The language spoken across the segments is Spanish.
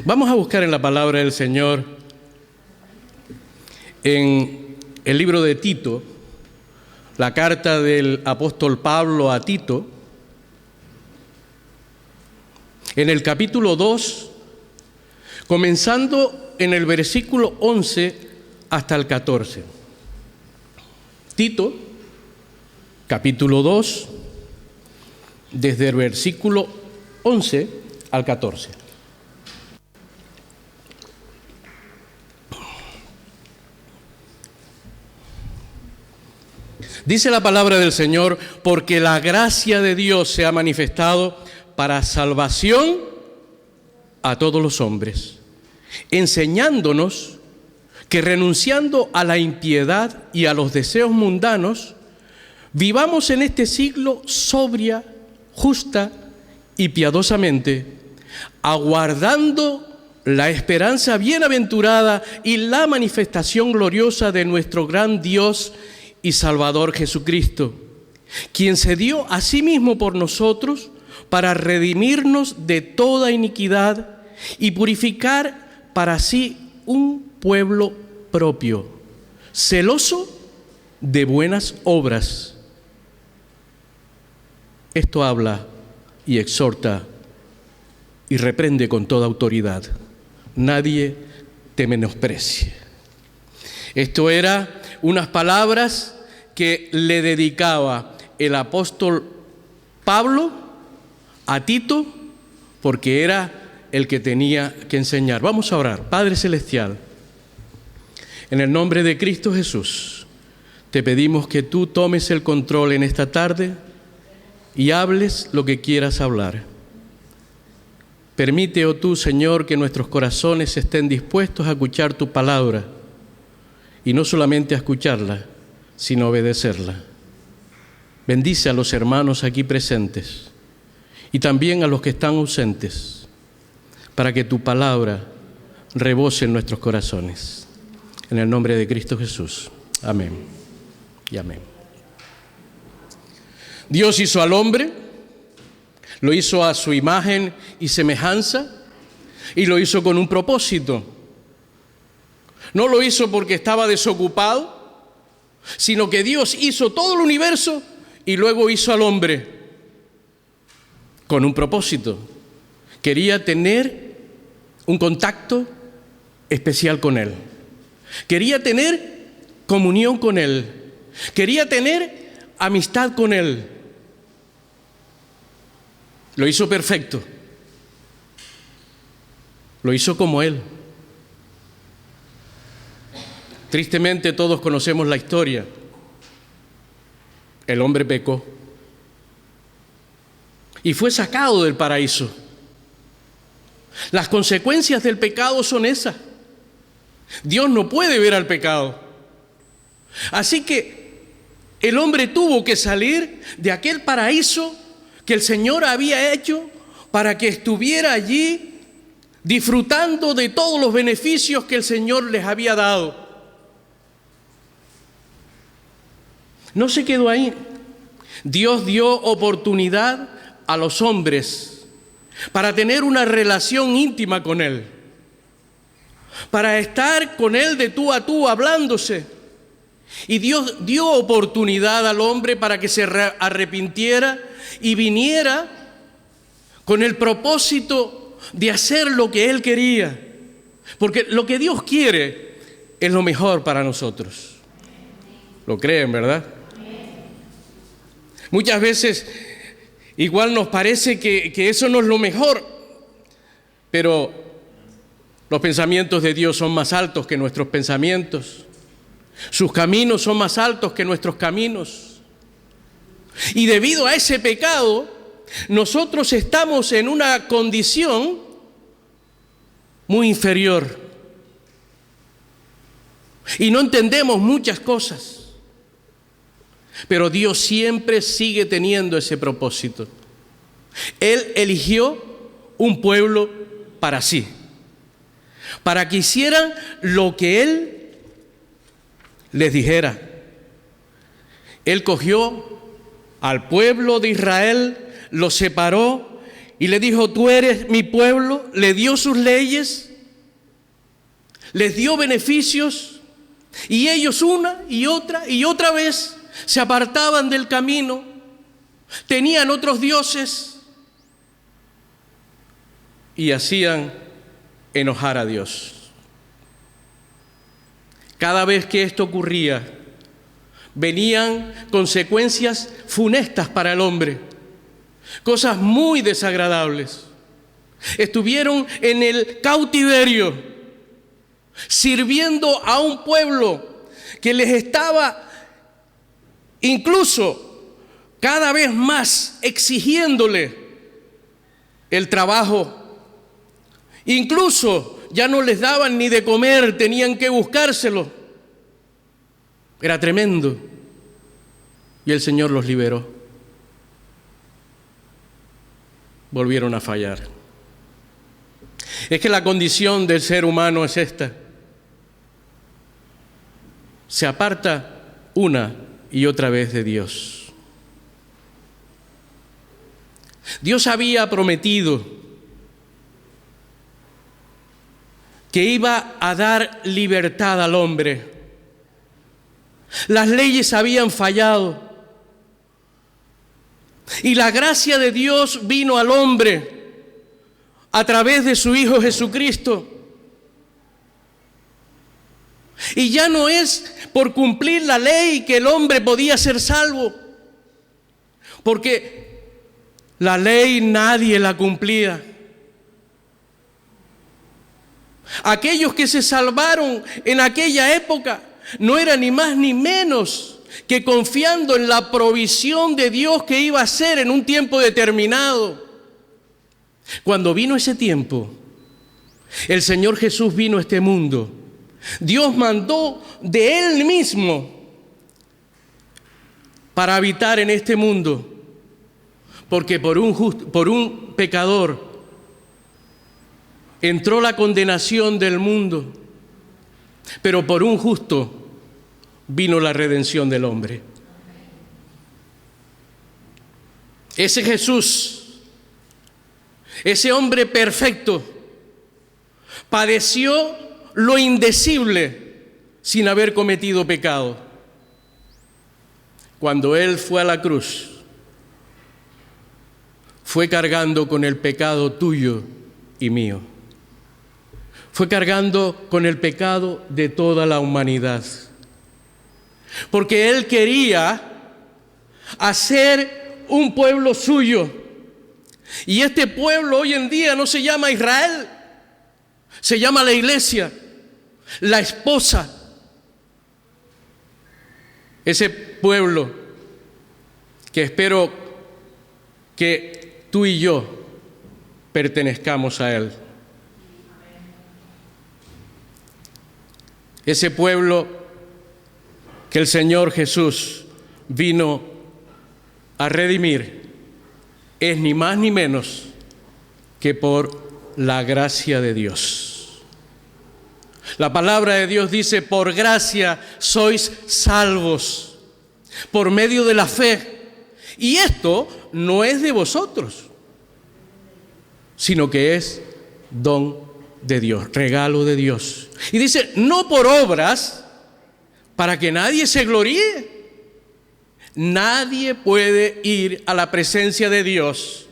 Vamos a buscar en la palabra del Señor, en el libro de Tito, la carta del apóstol Pablo a Tito, en el capítulo 2, comenzando en el versículo 11 hasta el 14. Tito, capítulo 2, desde el versículo 11 al 14. Dice la palabra del Señor: porque la gracia de Dios se ha manifestado para salvación a todos los hombres, enseñándonos que renunciando a la impiedad y a los deseos mundanos, vivamos en este siglo sobria, justa y piadosamente, aguardando la esperanza bienaventurada y la manifestación gloriosa de nuestro gran Dios y Salvador Jesucristo, quien se dio a sí mismo por nosotros para redimirnos de toda iniquidad y purificar para sí un pueblo propio, celoso de buenas obras. Esto habla y exhorta y reprende con toda autoridad. Nadie te menosprecie. Esto era unas palabras que le dedicaba el apóstol Pablo a Tito, porque era el que tenía que enseñar. Vamos a orar. Padre Celestial, en el nombre de Cristo Jesús, te pedimos que tú tomes el control en esta tarde y hables lo que quieras hablar. Permite, oh tú, Señor, que nuestros corazones estén dispuestos a escuchar tu palabra, y no solamente a escucharla, sino a obedecerla. Bendice a los hermanos aquí presentes y también a los que están ausentes, para que tu palabra rebose en nuestros corazones. En el nombre de Cristo Jesús. Amén y amén. Dios hizo al hombre, lo hizo a su imagen y semejanza, y lo hizo con un propósito. No lo hizo porque estaba desocupado, sino que Dios hizo todo el universo y luego hizo al hombre con un propósito. Quería tener un contacto especial con Él. Quería tener comunión con Él. Quería tener amistad con Él. Lo hizo perfecto. Lo hizo como Él. Tristemente todos conocemos la historia. El hombre pecó y fue sacado del paraíso. Las consecuencias del pecado son esas. Dios no puede ver al pecado. Así que el hombre tuvo que salir de aquel paraíso que el Señor había hecho para que estuviera allí disfrutando de todos los beneficios que el Señor les había dado. No se quedó ahí. Dios dio oportunidad a los hombres para tener una relación íntima con Él, para estar con Él de tú a tú hablándose. Y Dios dio oportunidad al hombre para que se arrepintiera y viniera con el propósito de hacer lo que Él quería. Porque lo que Dios quiere es lo mejor para nosotros. ¿Lo creen, verdad? Muchas veces igual nos parece que eso no es lo mejor, pero los pensamientos de Dios son más altos que nuestros pensamientos. Sus caminos son más altos que nuestros caminos. Y debido a ese pecado, nosotros estamos en una condición muy inferior. Y no entendemos muchas cosas. Pero Dios siempre sigue teniendo ese propósito. Él eligió un pueblo para sí, para que hicieran lo que Él les dijera. Él cogió al pueblo de Israel, lo separó y le dijo, tú eres mi pueblo, le dio sus leyes, les dio beneficios, y ellos una y otra vez se apartaban del camino, tenían otros dioses y hacían enojar a Dios. Cada vez que esto ocurría, venían consecuencias funestas para el hombre, cosas muy desagradables. Estuvieron en el cautiverio, sirviendo a un pueblo que les estaba incluso cada vez más exigiéndole el trabajo. Incluso ya no les daban ni de comer, tenían que buscárselo. Era tremendo. Y el Señor los liberó. Volvieron a fallar. Es que la condición del ser humano es esta. Se aparta una y otra vez de Dios. Dios había prometido que iba a dar libertad al hombre. Las leyes habían fallado y la gracia de Dios vino al hombre a través de su Hijo Jesucristo. Y ya no es por cumplir la ley que el hombre podía ser salvo, porque la ley nadie la cumplía. Aquellos que se salvaron en aquella época no era ni más ni menos que confiando en la provisión de Dios que iba a hacer en un tiempo determinado. Cuando vino ese tiempo, el Señor Jesús vino a este mundo. Dios mandó de Él mismo para habitar en este mundo, porque por un pecador entró la condenación del mundo, pero por un justo vino la redención del hombre. Ese Jesús, ese hombre perfecto, padeció lo indecible sin haber cometido pecado. Cuando Él fue a la cruz, fue cargando con el pecado tuyo y mío. Fue cargando con el pecado de toda la humanidad. Porque Él quería hacer un pueblo suyo. Y este pueblo hoy en día no se llama Israel, se llama la iglesia, la esposa. Ese pueblo que espero que tú y yo pertenezcamos a Él. Ese pueblo que el Señor Jesús vino a redimir es ni más ni menos que por la gracia de Dios. La palabra de Dios dice, por gracia sois salvos, por medio de la fe. Y esto no es de vosotros, sino que es don de Dios, regalo de Dios. Y dice, no por obras, para que nadie se gloríe. Nadie puede ir a la presencia de Dios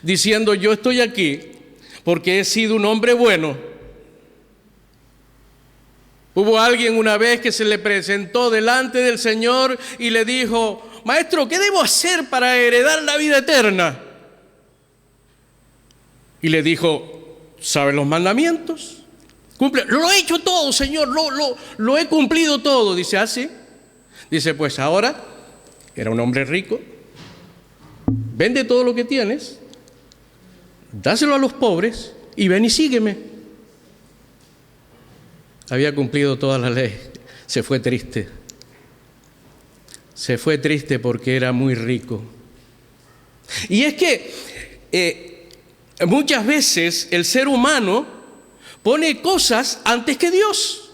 diciendo, yo estoy aquí porque he sido un hombre bueno. Hubo alguien una vez que se le presentó delante del Señor y le dijo, maestro, ¿qué debo hacer para heredar la vida eterna? Y le dijo, ¿sabe los mandamientos? Cumple. Lo he hecho todo, Señor, lo he cumplido todo. Dice, ¿ah, sí? Dice, pues ahora, era un hombre rico, vende todo lo que tienes, dáselo a los pobres y ven y sígueme. Había cumplido toda la ley, se fue triste. Se fue triste porque era muy rico. Y es que muchas veces el ser humano pone cosas antes que Dios.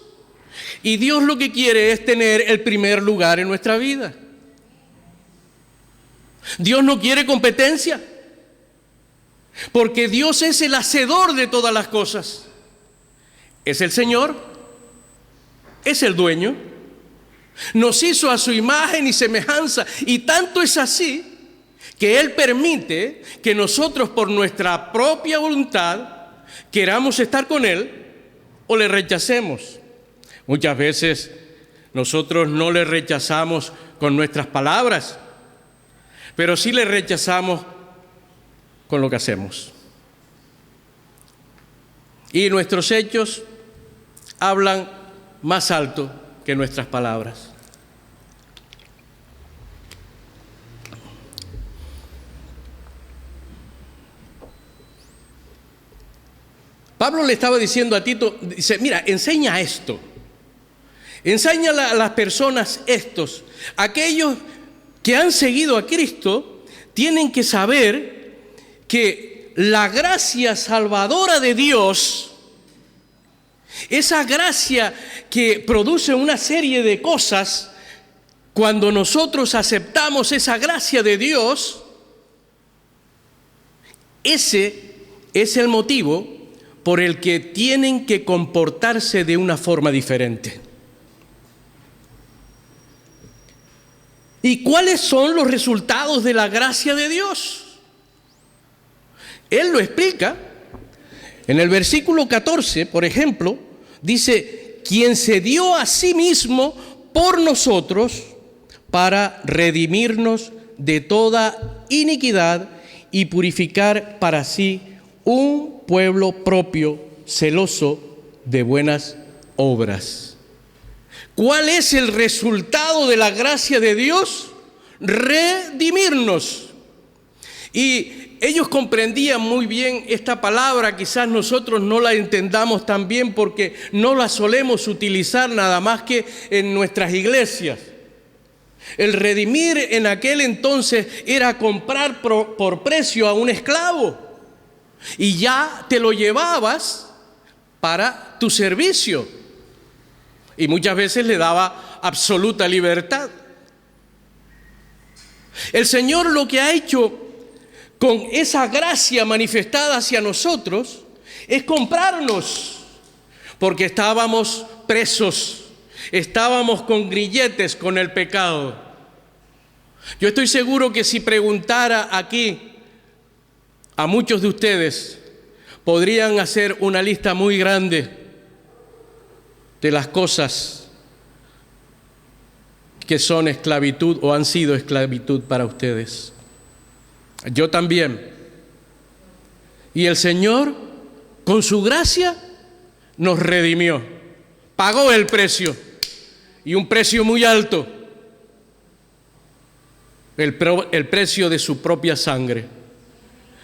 Y Dios lo que quiere es tener el primer lugar en nuestra vida. Dios no quiere competencia. Porque Dios es el hacedor de todas las cosas. Es el Señor, es el dueño. Nos hizo a su imagen y semejanza, y tanto es así que Él permite que nosotros por nuestra propia voluntad queramos estar con Él o le rechacemos. Muchas veces nosotros no le rechazamos con nuestras palabras, pero sí le rechazamos con lo que hacemos. Y nuestros hechos hablan más alto que nuestras palabras. Pablo le estaba diciendo a Tito, dice, mira, enseña esto. Enseña a las personas estos. Aquellos que han seguido a Cristo tienen que saber que la gracia salvadora de Dios, esa gracia que produce una serie de cosas, cuando nosotros aceptamos esa gracia de Dios, ese es el motivo por el que tienen que comportarse de una forma diferente. ¿Y cuáles son los resultados de la gracia de Dios? Él lo explica. En el versículo 14, por ejemplo, dice, quien se dio a sí mismo por nosotros para redimirnos de toda iniquidad y purificar para sí un pueblo propio, celoso de buenas obras. ¿Cuál es el resultado de la gracia de Dios? Redimirnos. Y ellos comprendían muy bien esta palabra, quizás nosotros no la entendamos tan bien porque no la solemos utilizar nada más que en nuestras iglesias. El redimir en aquel entonces era comprar por precio a un esclavo y ya te lo llevabas para tu servicio y muchas veces le daba absoluta libertad. El Señor lo que ha hecho con esa gracia manifestada hacia nosotros es comprarnos, porque estábamos presos, estábamos con grilletes con el pecado. Yo estoy seguro que si preguntara aquí a muchos de ustedes, podrían hacer una lista muy grande de las cosas que son esclavitud o han sido esclavitud para ustedes. Yo también. Y el Señor, con su gracia, nos redimió. Pagó el precio, y un precio muy alto. El precio de su propia sangre.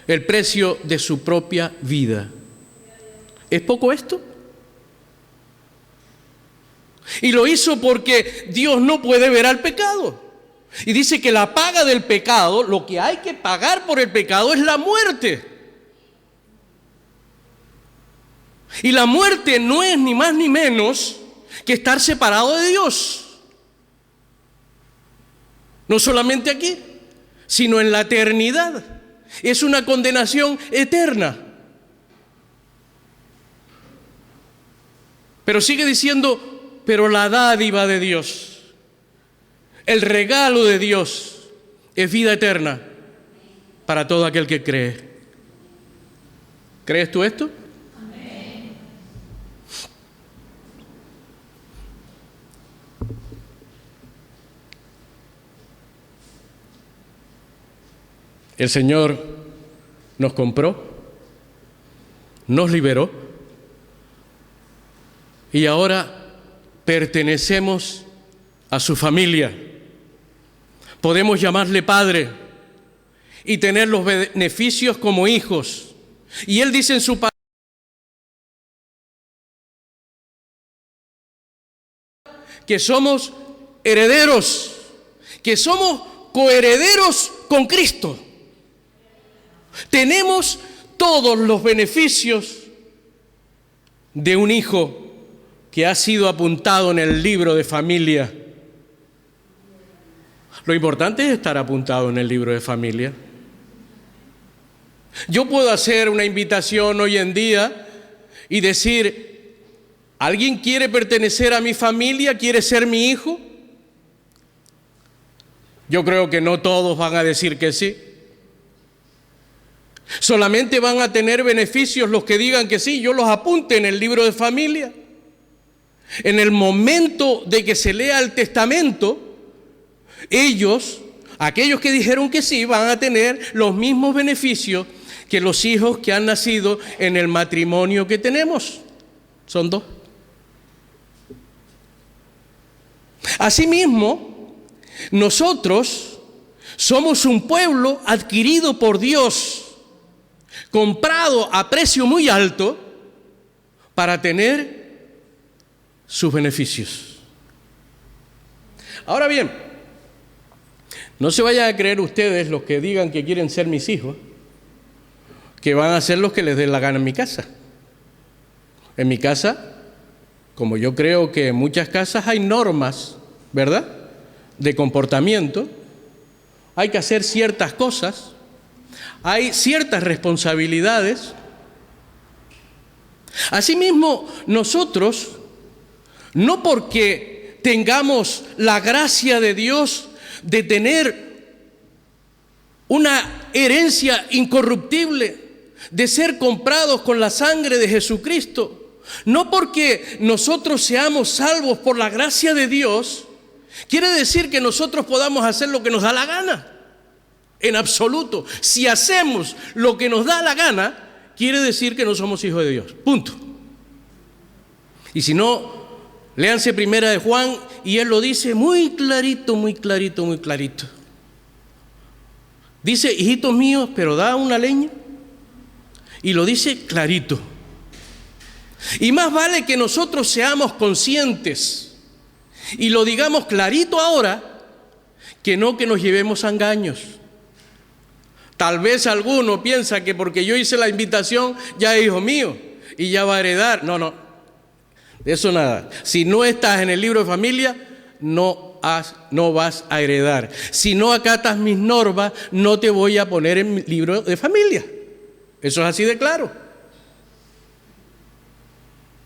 El precio de su propia vida. ¿Es poco esto? Y lo hizo porque Dios no puede ver al pecado. Y dice que la paga del pecado, lo que hay que pagar por el pecado es la muerte. Y la muerte no es ni más ni menos que estar separado de Dios. No solamente aquí, sino en la eternidad. Es una condenación eterna. Pero sigue diciendo, pero la dádiva de Dios, el regalo de Dios es vida eterna para todo aquel que cree. ¿Crees tú esto? Amén. El Señor nos compró, nos liberó y ahora pertenecemos a su familia. Podemos llamarle Padre y tener los beneficios como hijos. Y Él dice en su palabra que somos herederos, que somos coherederos con Cristo. Tenemos todos los beneficios de un hijo que ha sido apuntado en el libro de familia. Lo importante es estar apuntado en el libro de familia. Yo puedo hacer una invitación hoy en día y decir, ¿alguien quiere pertenecer a mi familia? ¿Quiere ser mi hijo? Yo creo que no todos van a decir que sí. Solamente van a tener beneficios los que digan que sí. Yo los apunte en el libro de familia. En el momento de que se lea el testamento, ellos, aquellos que dijeron que sí, van a tener los mismos beneficios que los hijos que han nacido en el matrimonio que tenemos. Son dos. Asimismo, nosotros somos un pueblo adquirido por Dios, comprado a precio muy alto para tener sus beneficios. Ahora bien, no se vayan a creer ustedes, los que digan que quieren ser mis hijos, que van a hacer lo que les dé la gana en mi casa. En mi casa, como yo creo que en muchas casas hay normas, ¿verdad?, de comportamiento, hay que hacer ciertas cosas, hay ciertas responsabilidades. Asimismo, nosotros, no porque tengamos la gracia de Dios de tener una herencia incorruptible, de ser comprados con la sangre de Jesucristo, no porque nosotros seamos salvos por la gracia de Dios, quiere decir que nosotros podamos hacer lo que nos da la gana. En absoluto. Si hacemos lo que nos da la gana, quiere decir que no somos hijos de Dios. Punto. Y si no, léanse Primera de Juan y él lo dice muy clarito, muy clarito, muy clarito. Dice, hijitos míos, pero da una leña. Y lo dice clarito. Y más vale que nosotros seamos conscientes y lo digamos clarito ahora, que no que nos llevemos a engaños. Tal vez alguno piensa que porque yo hice la invitación ya es hijo mío y ya va a heredar. No, de eso nada. Si no estás en el libro de familia, no vas a heredar. Si no acatas mis normas, no te voy a poner en mi libro de familia. Eso es así de claro.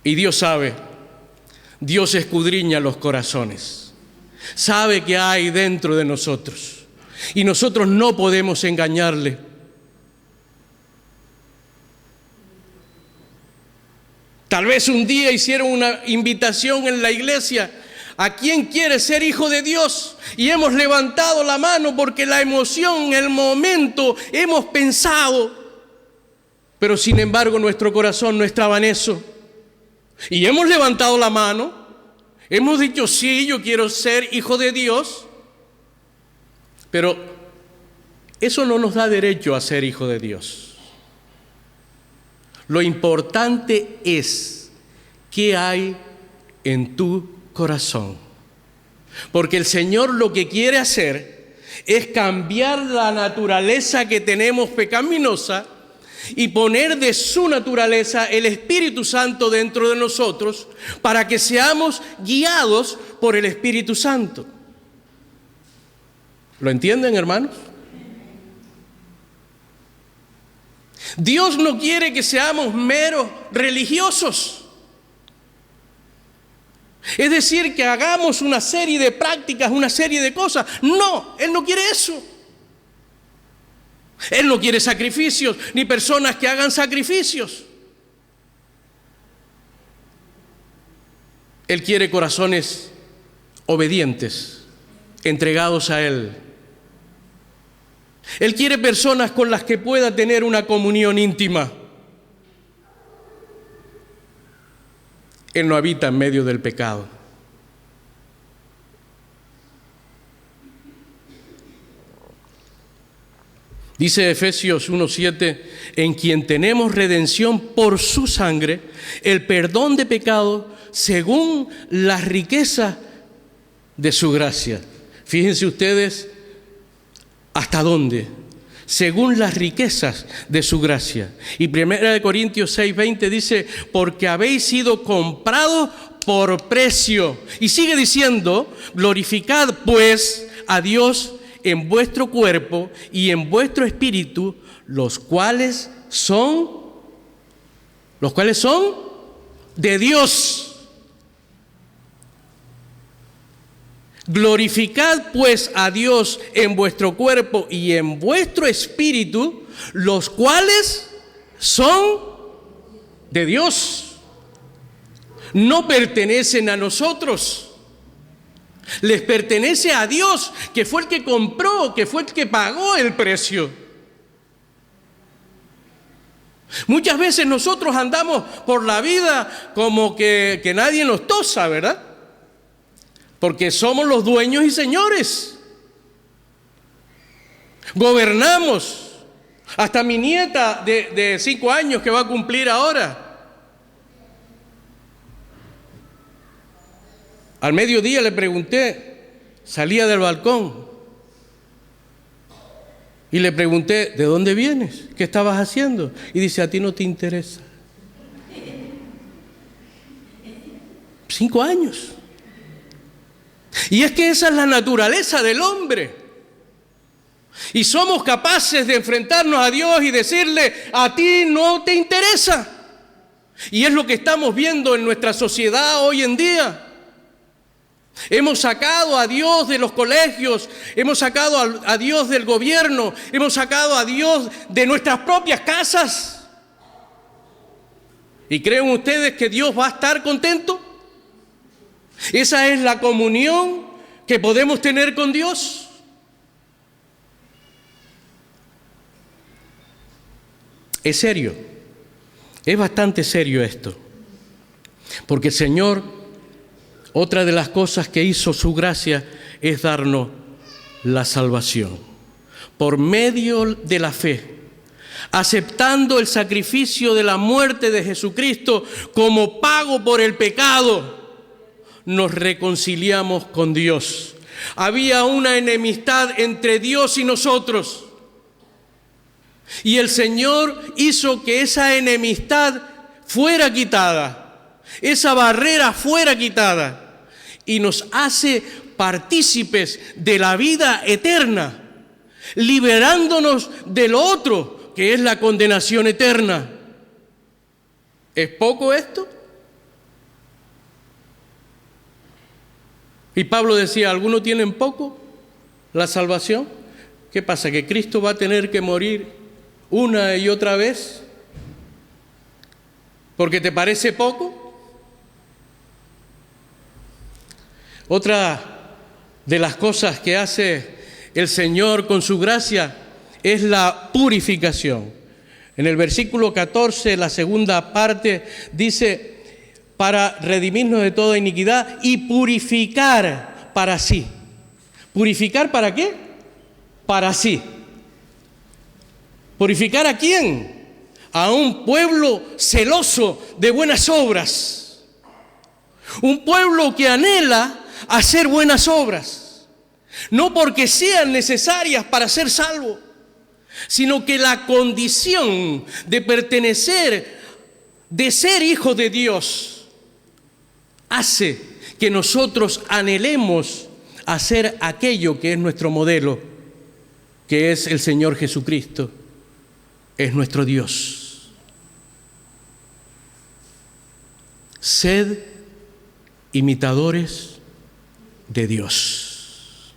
Y Dios sabe, Dios escudriña los corazones, sabe qué hay dentro de nosotros y nosotros no podemos engañarle. Tal vez un día hicieron una invitación en la iglesia: ¿a quién quiere ser hijo de Dios? Y hemos levantado la mano porque la emoción, el momento, hemos pensado, pero sin embargo nuestro corazón no estaba en eso. Y hemos levantado la mano, hemos dicho sí, yo quiero ser hijo de Dios, pero eso no nos da derecho a ser hijo de Dios. Lo importante es qué hay en tu corazón, porque el Señor lo que quiere hacer es cambiar la naturaleza que tenemos pecaminosa y poner de su naturaleza el Espíritu Santo dentro de nosotros para que seamos guiados por el Espíritu Santo. ¿Lo entienden, hermanos? Dios no quiere que seamos meros religiosos. Es decir, que hagamos una serie de prácticas, una serie de cosas. No, Él no quiere eso. Él no quiere sacrificios, ni personas que hagan sacrificios. Él quiere corazones obedientes, entregados a Él. Él quiere personas con las que pueda tener una comunión íntima. Él no habita en medio del pecado. Dice Efesios 1:7, en quien tenemos redención por su sangre, el perdón de pecado según las riquezas de su gracia. Fíjense ustedes hasta dónde, según las riquezas de su gracia. Y 1 Corintios 6:20 dice, porque habéis sido comprados por precio. Y sigue diciendo, glorificad pues a Dios en vuestro cuerpo y en vuestro espíritu, los cuales son de Dios. Glorificad pues a Dios en vuestro cuerpo y en vuestro espíritu, los cuales son de Dios. No pertenecen a nosotros. Les pertenece a Dios, que fue el que compró, que fue el que pagó el precio. Muchas veces nosotros andamos por la vida como que nadie nos tosa, ¿verdad? Porque somos los dueños y señores. Gobernamos. Hasta mi nieta de 5 años que va a cumplir ahora. Al mediodía le pregunté, salía del balcón, y le pregunté, ¿de dónde vienes? ¿Qué estabas haciendo? Y dice, a ti no te interesa. 5 años. Y es que esa es la naturaleza del hombre. Y somos capaces de enfrentarnos a Dios y decirle, a ti no te interesa. Y es lo que estamos viendo en nuestra sociedad hoy en día. Hemos sacado a Dios de los colegios, hemos sacado a Dios del gobierno, hemos sacado a Dios de nuestras propias casas. ¿Y creen ustedes que Dios va a estar contento? ¿Esa es la comunión que podemos tener con Dios? Es serio, es bastante serio esto, porque el Señor, otra de las cosas que hizo su gracia es darnos la salvación por medio de la fe, aceptando el sacrificio de la muerte de Jesucristo como pago por el pecado. Nos reconciliamos con Dios. Había una enemistad entre Dios y nosotros, y el Señor hizo que esa enemistad fuera quitada, esa barrera fuera quitada, y nos hace partícipes de la vida eterna, liberándonos de lo otro, que es la condenación eterna. ¿Es poco esto? Y Pablo decía, ¿algunos tienen poco la salvación? ¿Qué pasa? ¿Que Cristo va a tener que morir una y otra vez? ¿Porque te parece poco? Otra de las cosas que hace el Señor con su gracia es la purificación. En el versículo 14, la segunda parte, dice, para redimirnos de toda iniquidad y purificar para sí. ¿Purificar para qué? Para sí. ¿Purificar a quién? A un pueblo celoso de buenas obras. Un pueblo que anhela hacer buenas obras, no porque sean necesarias para ser salvo, sino que la condición de pertenecer, de ser hijos de Dios, hace que nosotros anhelemos hacer aquello que es nuestro modelo, que es el Señor Jesucristo, es nuestro Dios. Sed imitadores de Dios.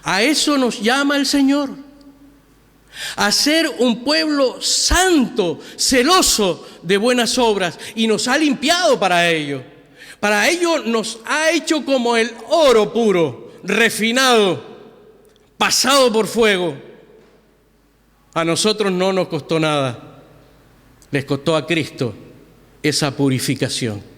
A eso nos llama el Señor, a ser un pueblo santo, celoso de buenas obras, y nos ha limpiado para ello. Para ello nos ha hecho como el oro puro, refinado, pasado por fuego. A nosotros no nos costó nada, les costó a Cristo esa purificación.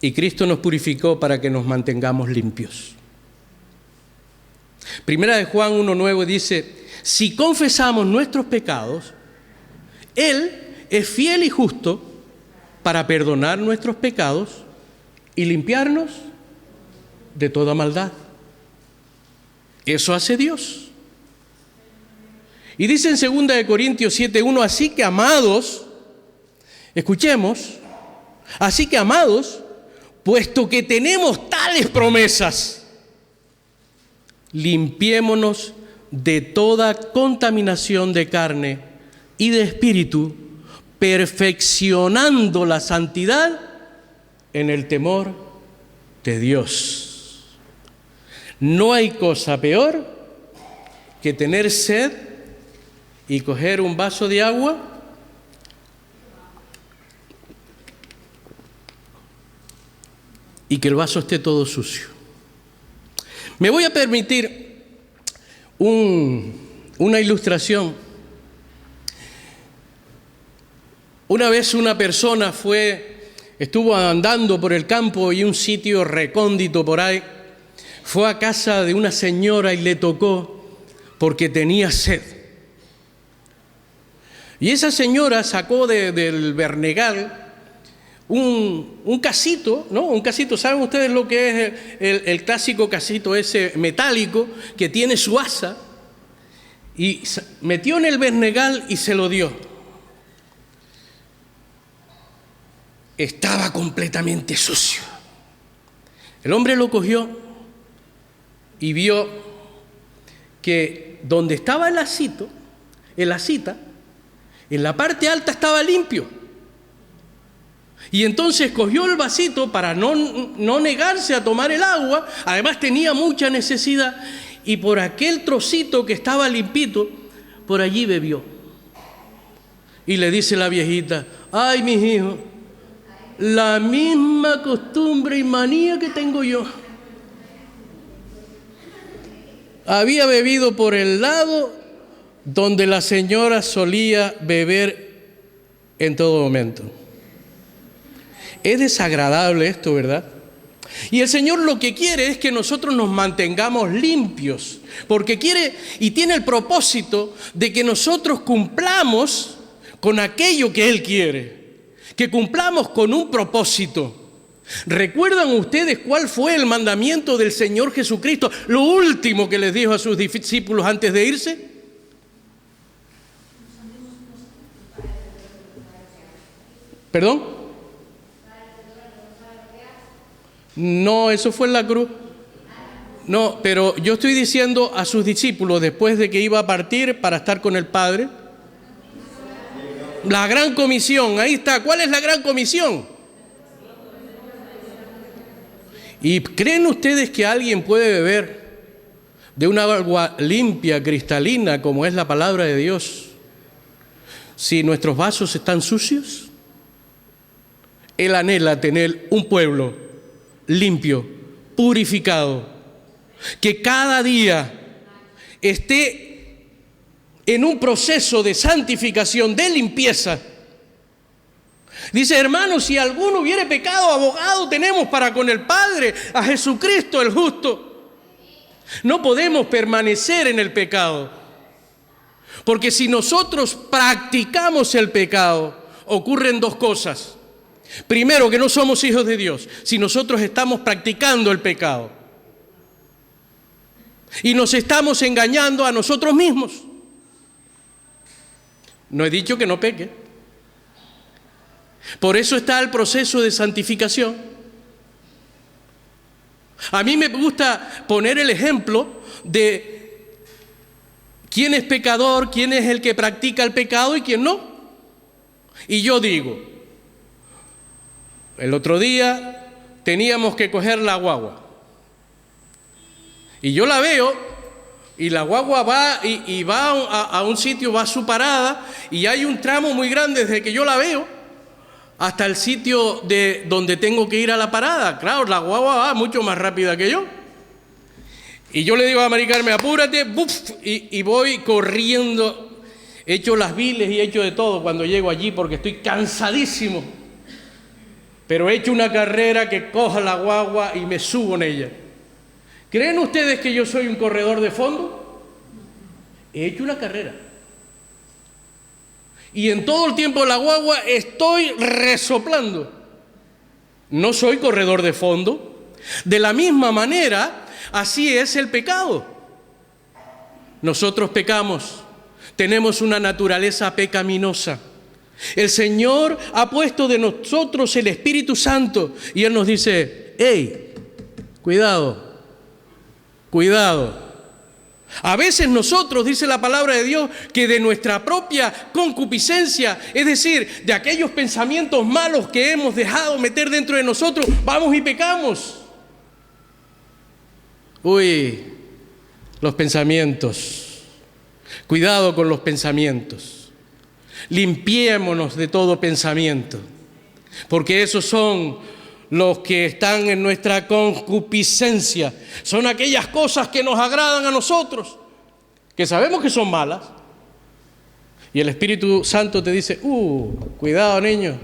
Y Cristo nos purificó para que nos mantengamos limpios. Primera de Juan 1:9 dice, si confesamos nuestros pecados, Él es fiel y justo para perdonar nuestros pecados y limpiarnos de toda maldad. Eso hace Dios. Y dice en 2 Corintios 7:1, así que amados, escuchemos, Así que, amados, puesto que tenemos tales promesas, limpiémonos de toda contaminación de carne y de espíritu, perfeccionando la santidad en el temor de Dios. No hay cosa peor que tener sed y coger un vaso de agua y que el vaso esté todo sucio. Me voy a permitir una ilustración. Una vez una persona estuvo andando por el campo y un sitio recóndito por ahí, fue a casa de una señora y le tocó porque tenía sed. Y esa señora sacó del bernegal un casito, ¿no? Un casito, ¿saben ustedes lo que es el clásico casito ese metálico que tiene su asa? Y metió en el bernegal y se lo dio. Estaba completamente sucio. El hombre lo cogió y vio que donde estaba el asita, en la parte alta estaba limpio. Y entonces cogió el vasito para no negarse a tomar el agua, además tenía mucha necesidad, y por aquel trocito que estaba limpito, por allí bebió. Y le dice la viejita: ay, mis hijos, la misma costumbre y manía que tengo yo. Había bebido por el lado donde la señora solía beber en todo momento. Es desagradable esto, ¿verdad? Y el Señor lo que quiere es que nosotros nos mantengamos limpios, porque quiere y tiene el propósito de que nosotros cumplamos con aquello que Él quiere, que cumplamos con un propósito. ¿Recuerdan ustedes cuál fue el mandamiento del Señor Jesucristo? Lo último que les dijo a sus discípulos antes de irse. ¿Perdón? No, eso fue en la cruz. No, pero yo estoy diciendo a sus discípulos después de que iba a partir para estar con el Padre. La gran comisión, ahí está. ¿Cuál es la gran comisión? ¿Y creen ustedes que alguien puede beber de una agua limpia, cristalina, como es la palabra de Dios, si nuestros vasos están sucios? Él anhela tener un pueblo limpio, purificado, que cada día esté en un proceso de santificación, de limpieza. Dice: hermanos, si alguno hubiere pecado, abogado tenemos para con el Padre, a Jesucristo el justo. No podemos permanecer en el pecado, porque si nosotros practicamos el pecado, ocurren dos cosas. Primero, que no somos hijos de Dios si nosotros estamos practicando el pecado, y nos estamos engañando a nosotros mismos. No he dicho que no peque. Por eso está el proceso de santificación. A mí me gusta poner el ejemplo de quién es pecador, quién es el que practica el pecado y quién no. Y yo digo, el otro día teníamos que coger la guagua. Y yo la veo, y la guagua va y va a un sitio, va a su parada, y hay un tramo muy grande desde que yo la veo hasta el sitio de donde tengo que ir a la parada. Claro, la guagua va mucho más rápida que yo. Y yo le digo a Mari Carmen: apúrate, ¡buf! Y voy corriendo, echo las viles y echo de todo cuando llego allí porque estoy cansadísimo. Pero he hecho una carrera que coja la guagua y me subo en ella. ¿Creen ustedes que yo soy un corredor de fondo? He hecho una carrera. Y en todo el tiempo de la guagua estoy resoplando. No soy corredor de fondo. De la misma manera, así es el pecado. Nosotros pecamos, tenemos una naturaleza pecaminosa. El Señor ha puesto de nosotros el Espíritu Santo y Él nos dice, hey, cuidado, cuidado. A veces nosotros, dice la palabra de Dios, que de nuestra propia concupiscencia, es decir, de aquellos pensamientos malos que hemos dejado meter dentro de nosotros, vamos y pecamos. Uy, los pensamientos. Cuidado con los pensamientos. Limpiémonos de todo pensamiento, porque esos son los que están en nuestra concupiscencia. Son aquellas cosas que nos agradan a nosotros, que sabemos que son malas. Y el Espíritu Santo te dice, cuidado, niño.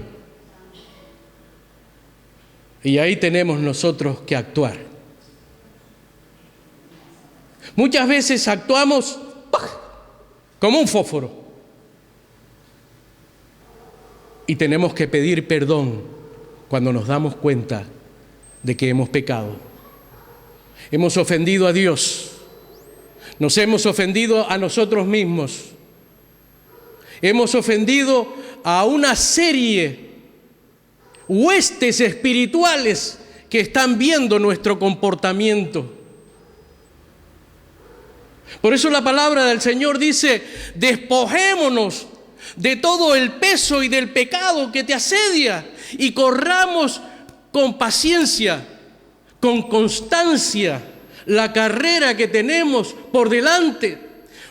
Y ahí tenemos nosotros que actuar. Muchas veces actuamos como un fósforo. Y tenemos que pedir perdón cuando nos damos cuenta de que hemos pecado. Hemos ofendido a Dios. Nos hemos ofendido a nosotros mismos. Hemos ofendido a una serie, huestes espirituales que están viendo nuestro comportamiento. Por eso la palabra del Señor dice, despojémonos de todo el peso y del pecado que te asedia y corramos con paciencia, con constancia, la carrera que tenemos por delante,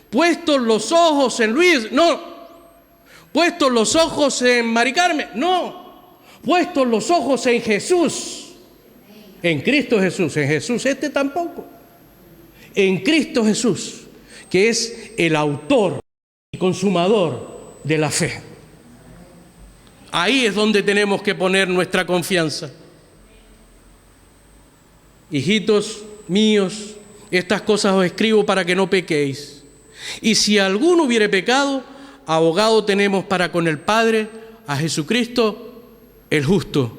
puestos los ojos en Luis, no, puestos los ojos en Mari Carmen, no, puestos los ojos en Jesús, en Cristo Jesús, en Jesús tampoco, en Cristo Jesús, que es el autor y consumador de la fe. Ahí es donde tenemos que poner nuestra confianza. Hijitos míos, estas cosas os escribo para que no pequéis. Y si alguno hubiere pecado, abogado tenemos para con el Padre, a Jesucristo, el justo.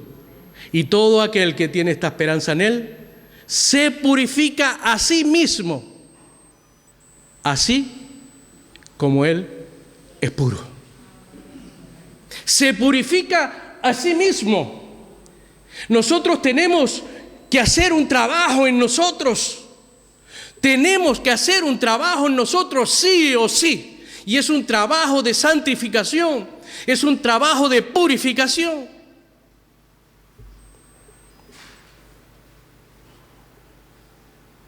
Y todo aquel que tiene esta esperanza en Él, se purifica a sí mismo, así como Él es puro. Se purifica a sí mismo. Nosotros tenemos que hacer un trabajo en nosotros. Tenemos que hacer un trabajo en nosotros sí o sí. Y es un trabajo de santificación. Es un trabajo de purificación.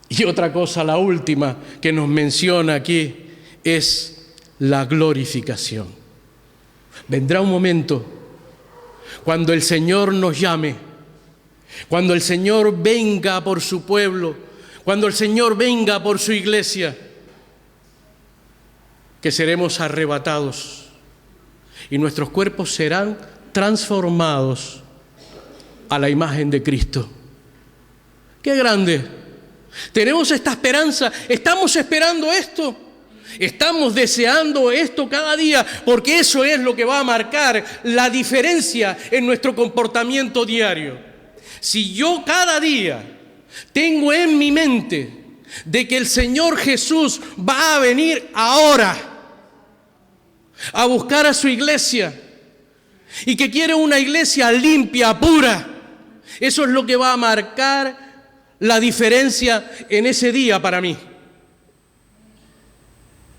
Y otra cosa, la última que nos menciona aquí, es la glorificación. Vendrá un momento cuando el Señor nos llame, cuando el Señor venga por su pueblo, cuando el Señor venga por su iglesia, que seremos arrebatados y nuestros cuerpos serán transformados a la imagen de Cristo. ¡Qué grande! Tenemos esta esperanza, estamos esperando esto. Estamos deseando esto cada día, porque eso es lo que va a marcar la diferencia en nuestro comportamiento diario. Si yo cada día tengo en mi mente de que el Señor Jesús va a venir ahora a buscar a su iglesia y que quiere una iglesia limpia, pura, eso es lo que va a marcar la diferencia en ese día para mí.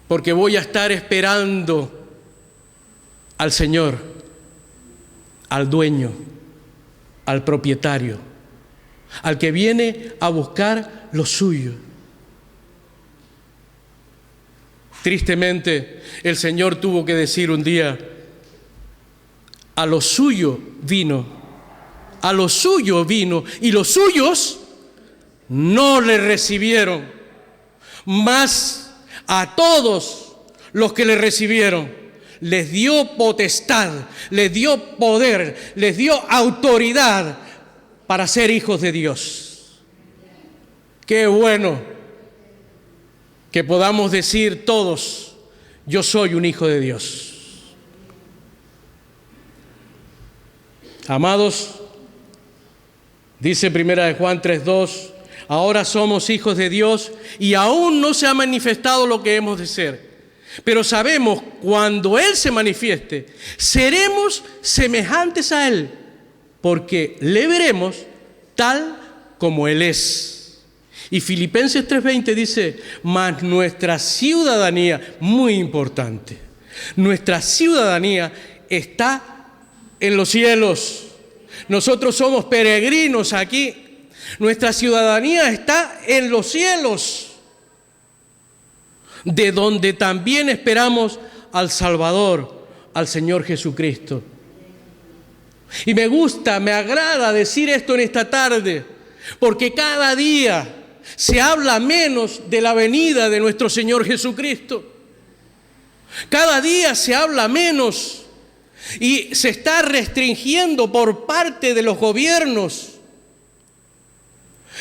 Porque voy a estar esperando al Señor, al dueño, al propietario, al que viene a buscar lo suyo. Tristemente, el Señor tuvo que decir un día, a lo suyo vino, y los suyos no le recibieron, mas a todos los que le recibieron, les dio potestad, les dio poder, les dio autoridad para ser hijos de Dios. Qué bueno que podamos decir todos, yo soy un hijo de Dios. Amados, dice 1 Juan 3:2, ahora somos hijos de Dios y aún no se ha manifestado lo que hemos de ser. Pero sabemos, cuando Él se manifieste, seremos semejantes a Él, porque le veremos tal como Él es. Y Filipenses 3:20 dice, mas nuestra ciudadanía, muy importante, nuestra ciudadanía está en los cielos. Nosotros somos peregrinos aquí. Nuestra ciudadanía está en los cielos, de donde también esperamos al Salvador, al Señor Jesucristo. Y me gusta, me agrada decir esto en esta tarde, porque cada día se habla menos de la venida de nuestro Señor Jesucristo. Cada día se habla menos y se está restringiendo por parte de los gobiernos.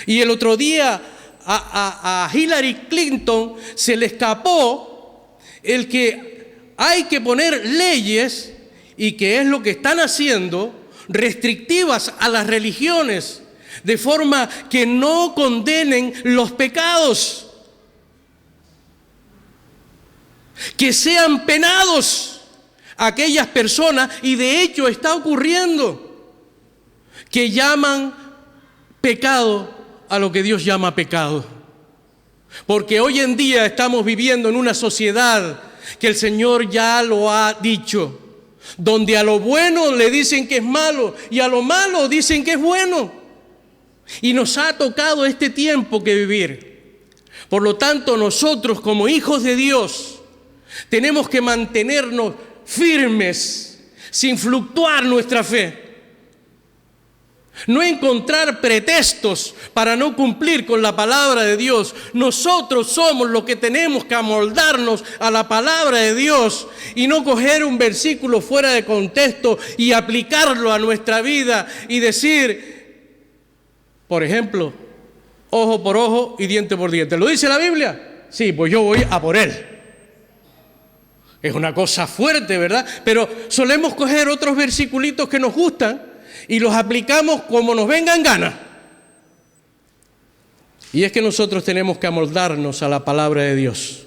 Y el otro día a Hillary Clinton se le escapó el que hay que poner leyes, y que es lo que están haciendo, restrictivas a las religiones, de forma que no condenen los pecados, que sean penados aquellas personas, y de hecho está ocurriendo, que llaman pecado a lo que Dios llama pecado. Porque hoy en día estamos viviendo en una sociedad que el Señor ya lo ha dicho, donde a lo bueno le dicen que es malo y a lo malo dicen que es bueno. Y nos ha tocado este tiempo que vivir. Por lo tanto, nosotros como hijos de Dios tenemos que mantenernos firmes, sin fluctuar nuestra fe. No encontrar pretextos para no cumplir con la palabra de Dios. Nosotros somos los que tenemos que amoldarnos a la palabra de Dios y no coger un versículo fuera de contexto y aplicarlo a nuestra vida y decir, por ejemplo, ojo por ojo y diente por diente. ¿Lo dice la Biblia? Sí, pues yo voy a por él. Es una cosa fuerte, ¿verdad? Pero solemos coger otros versiculitos que nos gustan y los aplicamos como nos venga en gana. Y es que nosotros tenemos que amoldarnos a la palabra de Dios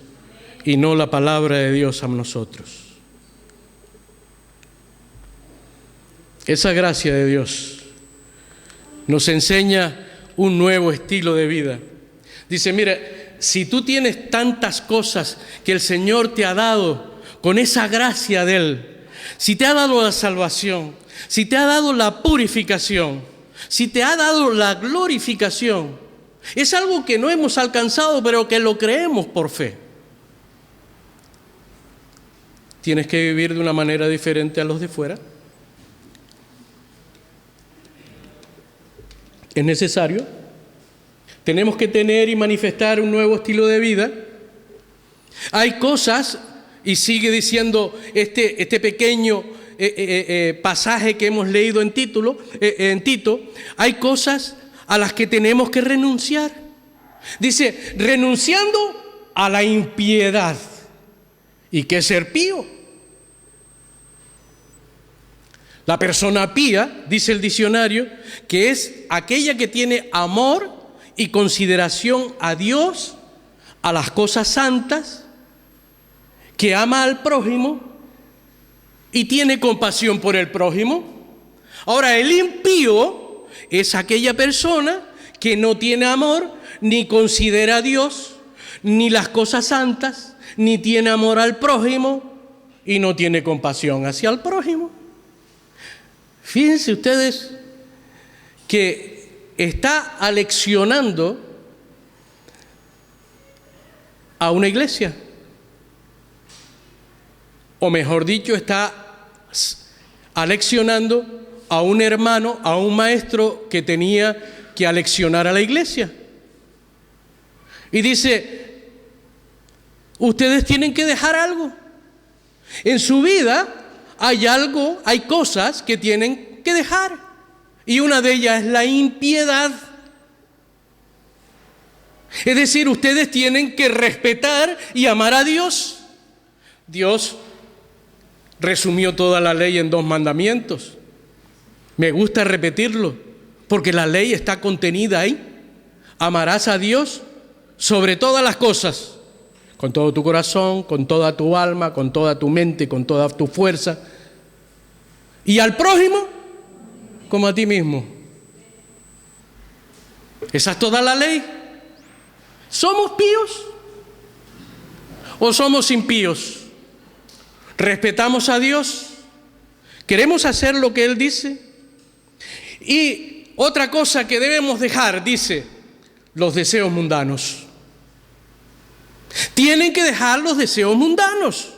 y no la palabra de Dios a nosotros. Esa gracia de Dios nos enseña un nuevo estilo de vida. Dice, mira, si tú tienes tantas cosas que el Señor te ha dado con esa gracia de Él, si te ha dado la salvación, si te ha dado la purificación, si te ha dado la glorificación, es algo que no hemos alcanzado, pero que lo creemos por fe. ¿Tienes que vivir de una manera diferente a los de fuera? ¿Es necesario? ¿Tenemos que tener y manifestar un nuevo estilo de vida? Hay cosas, y sigue diciendo este pequeño pasaje que hemos leído en Tito, hay cosas a las que tenemos que renunciar. Dice, renunciando a la impiedad. ¿Y qué es ser pío? La persona pía, dice el diccionario, que es aquella que tiene amor y consideración a Dios, a las cosas santas, que ama al prójimo y tiene compasión por el prójimo. Ahora, el impío es aquella persona que no tiene amor, ni considera a Dios, ni las cosas santas, ni tiene amor al prójimo y no tiene compasión hacia el prójimo. Fíjense ustedes que está aleccionando a una iglesia. O mejor dicho, está aleccionando a un hermano, a un maestro que tenía que aleccionar a la iglesia. Y dice, ustedes tienen que dejar algo. En su vida hay cosas que tienen que dejar. Y una de ellas es la impiedad. Es decir, ustedes tienen que respetar y amar a Dios. Dios resumió toda la ley en 2 mandamientos. Me gusta repetirlo, porque la ley está contenida ahí. Amarás a Dios sobre todas las cosas, con todo tu corazón, con toda tu alma, con toda tu mente, con toda tu fuerza. Y al prójimo como a ti mismo. ¿Esa es toda la ley? ¿Somos píos o somos impíos? ¿Respetamos a Dios? ¿Queremos hacer lo que Él dice? Y otra cosa que debemos dejar, dice, los deseos mundanos. Tienen que dejar los deseos mundanos.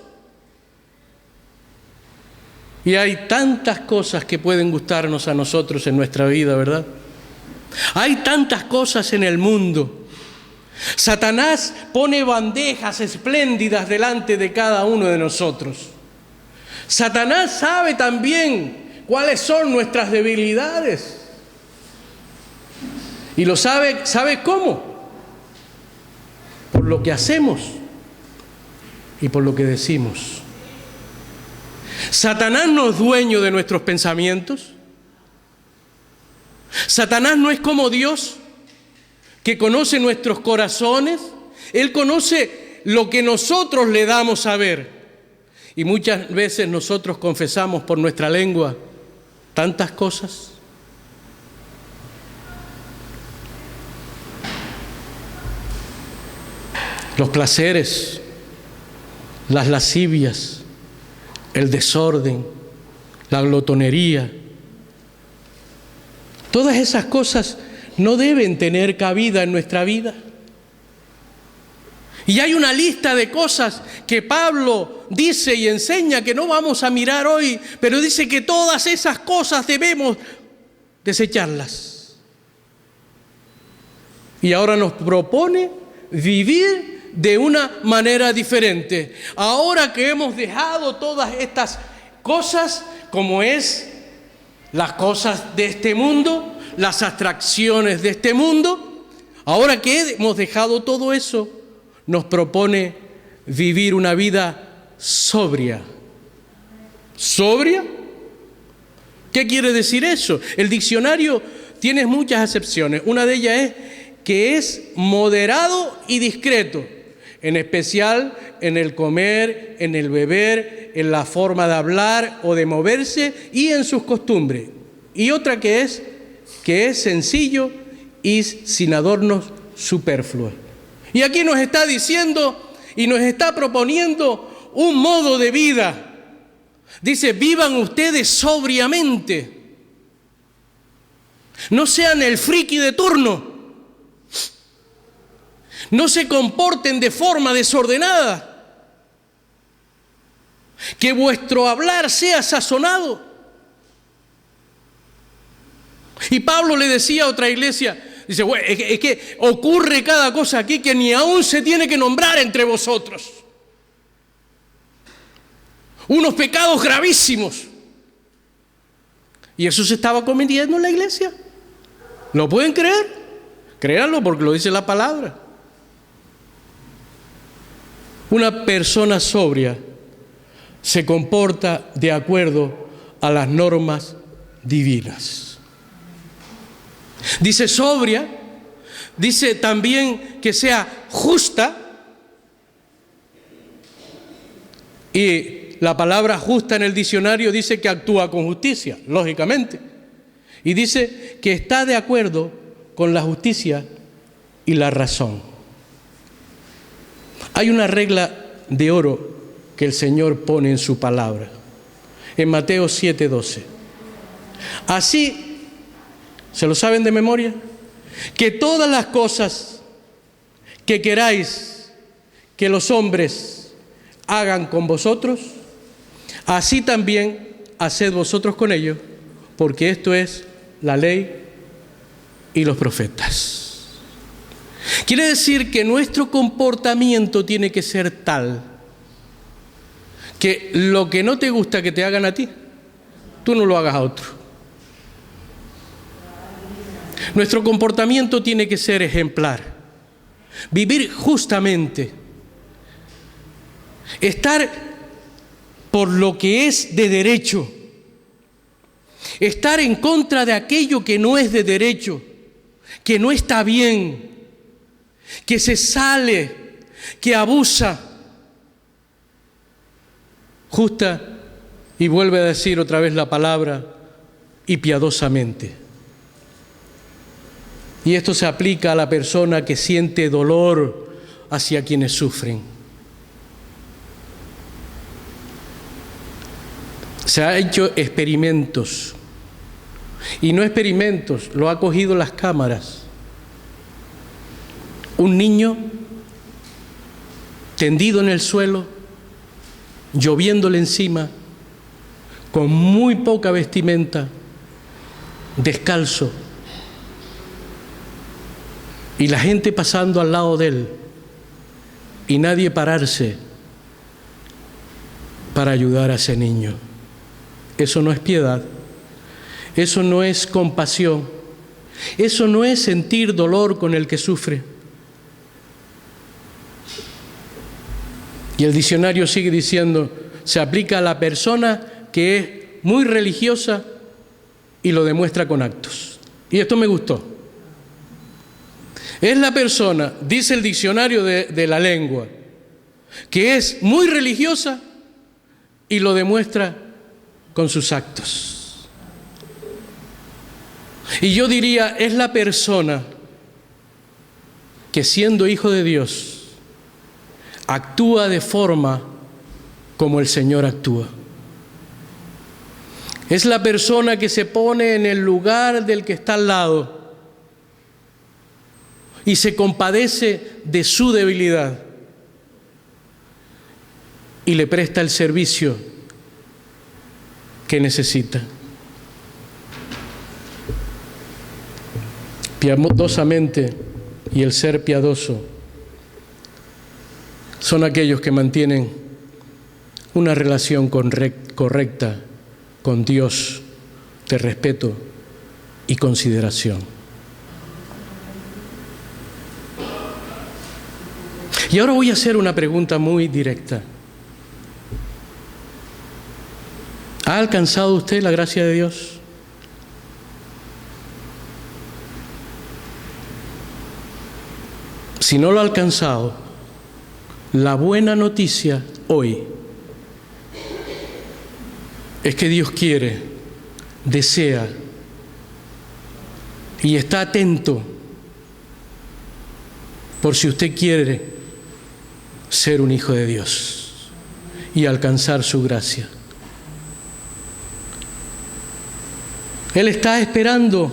Y hay tantas cosas que pueden gustarnos a nosotros en nuestra vida, ¿verdad? Hay tantas cosas en el mundo. Satanás pone bandejas espléndidas delante de cada uno de nosotros. Satanás sabe también cuáles son nuestras debilidades. Y lo sabe, ¿sabe cómo? Por lo que hacemos y por lo que decimos. Satanás no es dueño de nuestros pensamientos. Satanás no es como Dios, que conoce nuestros corazones. Él conoce lo que nosotros le damos a ver. Y muchas veces nosotros confesamos por nuestra lengua tantas cosas. Los placeres, las lascivias, el desorden, la glotonería. Todas esas cosas no deben tener cabida en nuestra vida. Y hay una lista de cosas que Pablo dice y enseña que no vamos a mirar hoy, pero dice que todas esas cosas debemos desecharlas. Y ahora nos propone vivir de una manera diferente. Ahora que hemos dejado todas estas cosas, como es las cosas de este mundo, las atracciones de este mundo, ahora que hemos dejado todo eso, nos propone vivir una vida sobria. ¿Sobria? ¿Qué quiere decir eso? El diccionario tiene muchas acepciones. Una de ellas es que es moderado y discreto, en especial en el comer, en el beber, en la forma de hablar o de moverse y en sus costumbres. Y otra que es sencillo y sin adornos superfluos. Y aquí nos está diciendo y nos está proponiendo un modo de vida. Dice, vivan ustedes sobriamente. No sean el friki de turno. No se comporten de forma desordenada. Que vuestro hablar sea sazonado. Y Pablo le decía a otra iglesia, dice, bueno, es que ocurre cada cosa aquí que ni aún se tiene que nombrar entre vosotros. Unos pecados gravísimos. Y eso se estaba cometiendo en la iglesia. ¿Lo pueden creer? Créanlo porque lo dice la palabra. Una persona sobria se comporta de acuerdo a las normas divinas. Dice sobria, dice también que sea justa, y la palabra justa en el diccionario dice que actúa con justicia, lógicamente, y dice que está de acuerdo con la justicia y la razón. Hay una regla de oro que el Señor pone en su palabra, en Mateo 7:12. Así, ¿se lo saben de memoria? Que todas las cosas que queráis que los hombres hagan con vosotros, así también haced vosotros con ellos, porque esto es la ley y los profetas. Quiere decir que nuestro comportamiento tiene que ser tal que lo que no te gusta que te hagan a ti, tú no lo hagas a otro. Nuestro comportamiento tiene que ser ejemplar, vivir justamente, estar por lo que es de derecho, estar en contra de aquello que no es de derecho, que no está bien, que se sale que abusa. Justa, y vuelve a decir otra vez la palabra, y piadosamente. Y esto se aplica a la persona que siente dolor hacia quienes sufren. Se han hecho experimentos, y no experimentos, lo ha cogido las cámaras. Un niño tendido en el suelo, lloviéndole encima, con muy poca vestimenta, descalzo, y la gente pasando al lado de él, y nadie pararse para ayudar a ese niño. Eso no es piedad, eso no es compasión, eso no es sentir dolor con el que sufre. Y el diccionario sigue diciendo, se aplica a la persona que es muy religiosa y lo demuestra con actos. Y esto me gustó. Es la persona, dice el diccionario de la lengua, que es muy religiosa y lo demuestra con sus actos. Y yo diría, es la persona que siendo hijo de Dios, actúa de forma como el Señor actúa. Es la persona que se pone en el lugar del que está al lado y se compadece de su debilidad y le presta el servicio que necesita. Piadosamente y el ser piadoso son aquellos que mantienen una relación correcta con Dios, de respeto y consideración. Y ahora voy a hacer una pregunta muy directa. ¿Ha alcanzado usted la gracia de Dios? Si no lo ha alcanzado, la buena noticia hoy es que Dios quiere, desea y está atento por si usted quiere ser un hijo de Dios y alcanzar su gracia. Él está esperando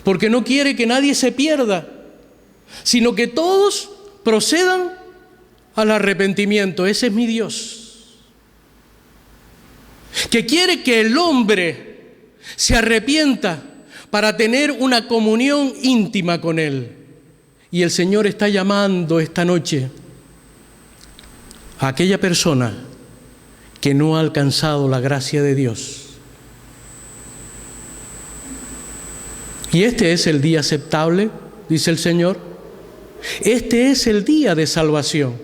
porque no quiere que nadie se pierda, sino que todos procedan al arrepentimiento. Ese es mi Dios, que quiere que el hombre se arrepienta para tener una comunión íntima con Él. Y el Señor está llamando esta noche a aquella persona que no ha alcanzado la gracia de Dios. Y este es el día aceptable, dice el Señor. Este es el día de salvación.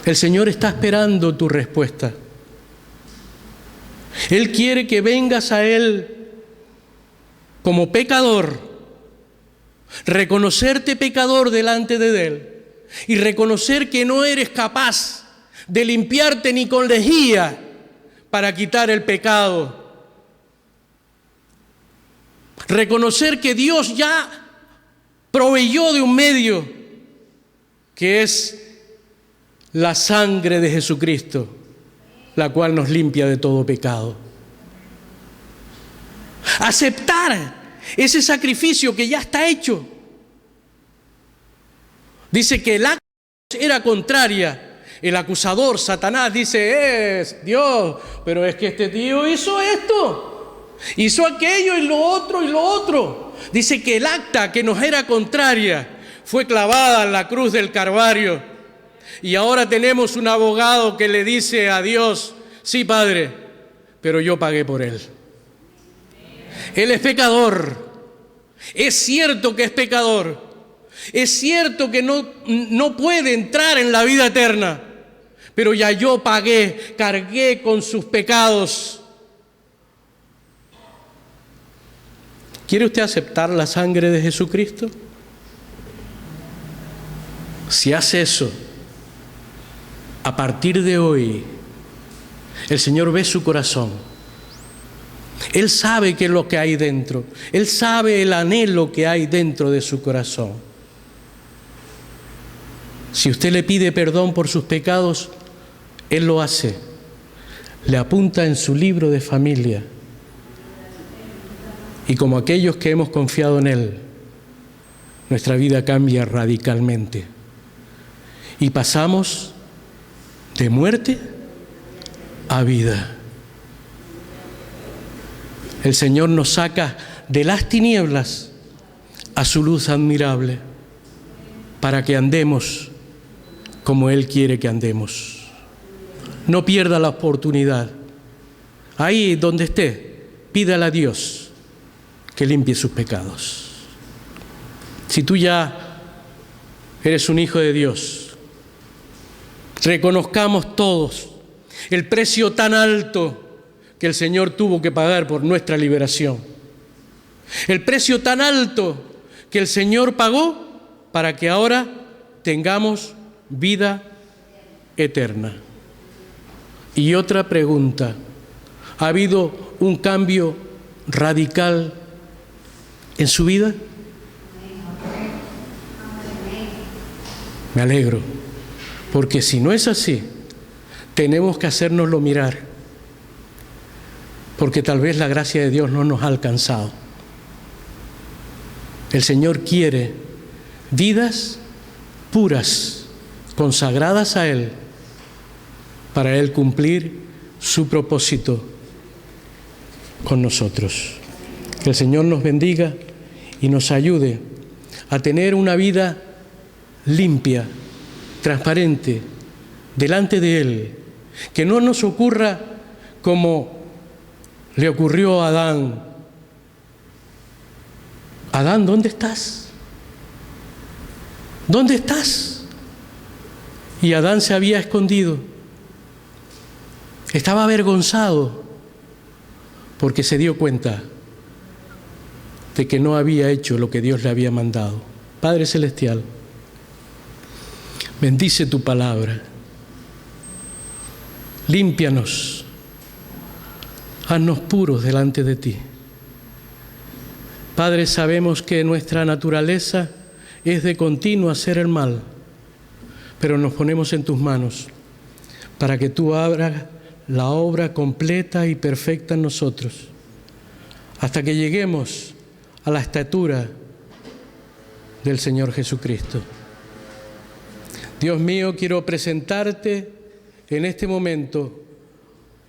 El Señor está esperando tu respuesta. Él quiere que vengas a Él como pecador, reconocerte pecador delante de Él y reconocer que no eres capaz de limpiarte ni con lejía para quitar el pecado. Reconocer que Dios ya proveyó de un medio que es la sangre de Jesucristo, la cual nos limpia de todo pecado. Aceptar ese sacrificio que ya está hecho. Dice que el acto era contraria. El acusador, Satanás, dice, es Dios, pero es que este tío hizo esto, hizo aquello y lo otro y lo otro. Dice que el acta que nos era contraria fue clavada en la cruz del Calvario. Y ahora tenemos un abogado que le dice a Dios, sí, Padre, pero yo pagué por él. Él es pecador. Es cierto que es pecador. Es cierto que no puede entrar en la vida eterna. Pero ya yo pagué, cargué con sus pecados. ¿Quiere usted aceptar la sangre de Jesucristo? Si hace eso, a partir de hoy, el Señor ve su corazón. Él sabe qué es lo que hay dentro. Él sabe el anhelo que hay dentro de su corazón. Si usted le pide perdón por sus pecados, Él lo hace. Le apunta en su libro de familia. Y como aquellos que hemos confiado en Él, nuestra vida cambia radicalmente. Y pasamos de muerte a vida. El Señor nos saca de las tinieblas a su luz admirable para que andemos como Él quiere que andemos. No pierda la oportunidad. Ahí donde esté, pídale a Dios que limpie sus pecados. Si tú ya eres un hijo de Dios, reconozcamos todos el precio tan alto que el Señor tuvo que pagar por nuestra liberación. El precio tan alto que el Señor pagó para que ahora tengamos vida eterna. Y otra pregunta, ¿ha habido un cambio radical en su vida? Me alegro, porque si no es así, tenemos que hacérnoslo mirar, porque tal vez la gracia de Dios no nos ha alcanzado. El Señor quiere vidas puras, consagradas a Él, para Él cumplir su propósito con nosotros. Que el Señor nos bendiga y nos ayude a tener una vida limpia, transparente, delante de Él. Que no nos ocurra como le ocurrió a Adán. Adán, ¿dónde estás? ¿Dónde estás? Y Adán se había escondido. Estaba avergonzado porque se dio cuenta de que no había hecho lo que Dios le había mandado. Padre Celestial, bendice tu palabra. Límpianos. Haznos puros delante de ti. Padre, sabemos que nuestra naturaleza es de continuo hacer el mal, pero nos ponemos en tus manos para que tú hagas la obra completa y perfecta en nosotros, hasta que lleguemos a la estatura del Señor Jesucristo. Dios mío, quiero presentarte en este momento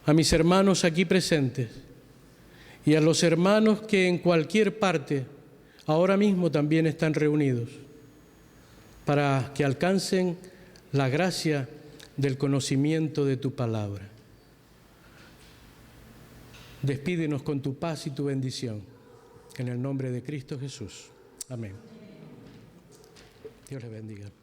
a mis hermanos aquí presentes y a los hermanos que en cualquier parte ahora mismo también están reunidos, para que alcancen la gracia del conocimiento de tu palabra. Despídenos con tu paz y tu bendición. En el nombre de Cristo Jesús. Amén. Dios les bendiga.